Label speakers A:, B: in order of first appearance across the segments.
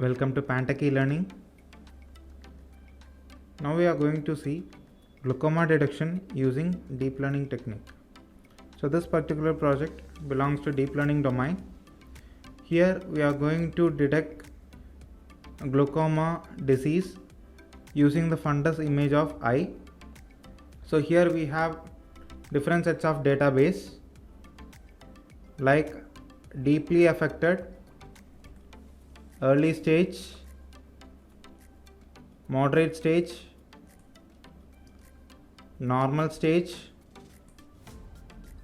A: Welcome to Pantech e-learning. Now we are going to see glaucoma detection using deep learning technique. So this particular project belongs to deep learning domain. Here we are going to detect glaucoma disease using the fundus image of eye. So here we have different sets of database like deeply affected, early stage, moderate stage, normal stage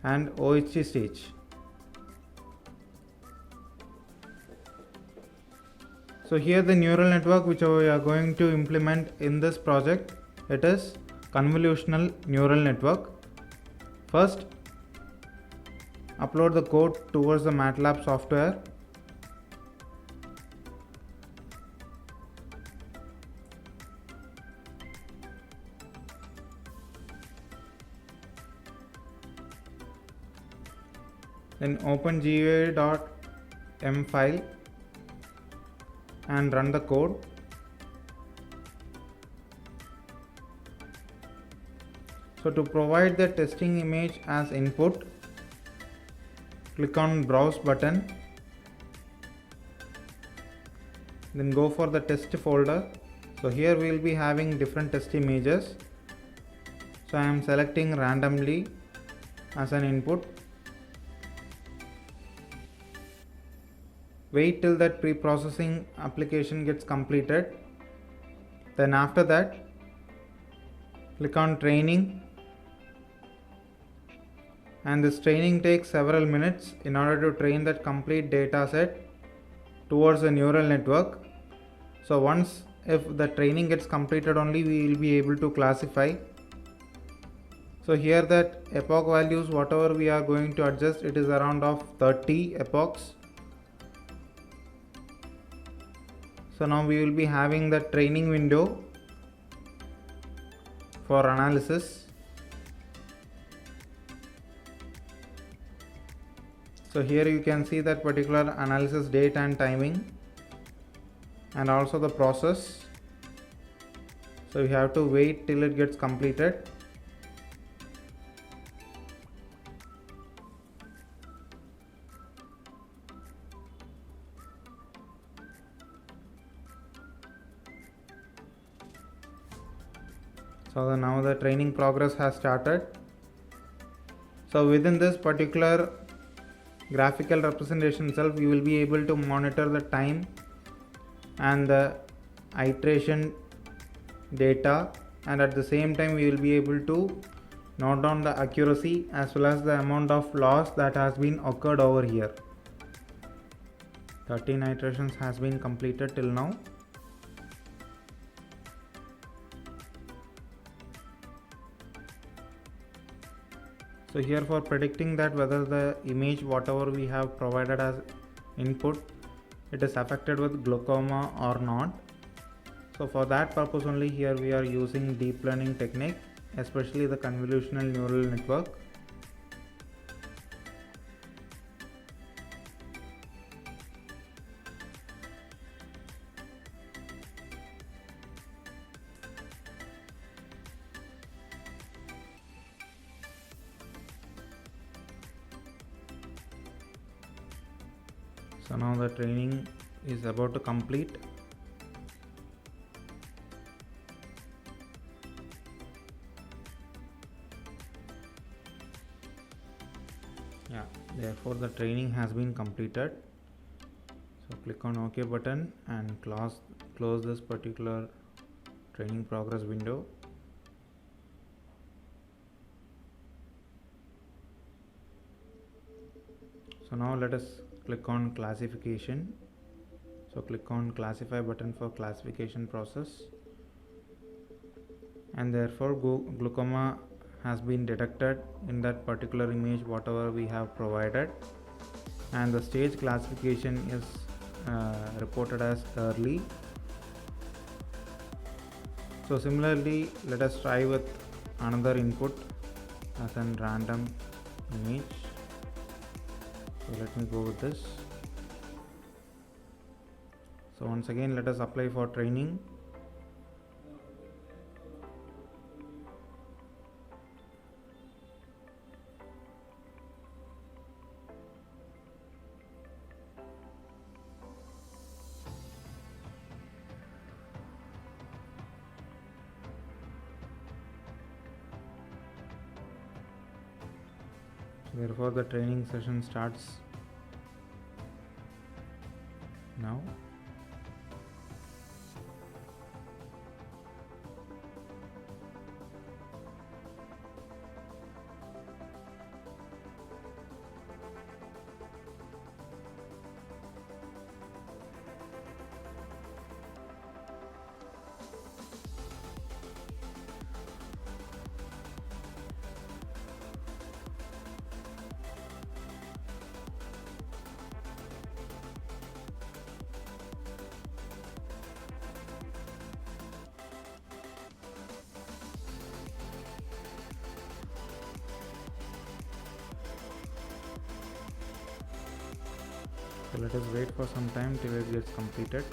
A: and OHC stage. So here the neural network which we are going to implement in this project, it is convolutional neural network. First, upload the code towards the MATLAB software. Then open GUI.m file and run the code. So to provide the testing image as input, click on browse button, then go for the test folder. So here we will be having different test images. So I am selecting randomly as an input. Wait till that pre-processing application gets completed. Then after that, click on training, and this training takes several minutes in order to train that complete data set towards a neural network. So once if the training gets completed only, we will be able to classify. So here that epoch values, whatever we are going to adjust, it is around of 30 epochs. So now we will be having the training window for analysis. So here you can see that particular analysis date and timing and also the process. So you have to wait till it gets completed. So now the training progress has started. So within this particular graphical representation itself, you will be able to monitor the time and the iteration data, and at the same time we will be able to note down the accuracy as well as the amount of loss that has been occurred over here. 13 iterations has been completed till now. So here for predicting that whether the image whatever we have provided as input, it is affected with glaucoma or not. So for that purpose only here we are using deep learning technique, especially the convolutional neural network. So now the training is about to complete. Yeah, therefore the training has been completed. So click on OK button and close this particular training progress window. So now let us click on classification. So click on classify button for classification process, and therefore glaucoma has been detected in that particular image whatever we have provided, and the stage classification is reported as early. So similarly, let us try with another input as a random image. So let me go with this. So once again, let us apply for training. Therefore, the training session starts now. So let us wait for some time till it gets completed.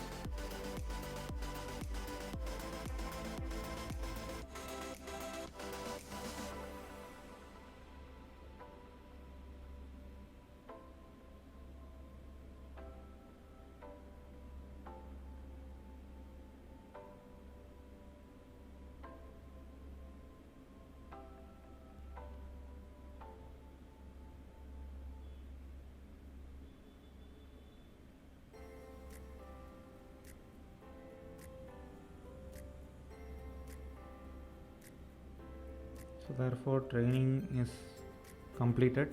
A: So therefore, training is completed.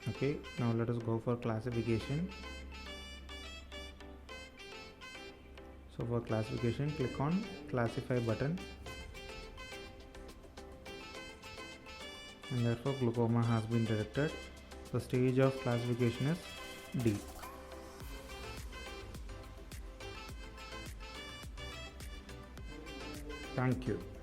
A: Okay, now let us go for classification. So for classification, click on classify button, and therefore glaucoma has been detected. The stage of classification is D. Thank you.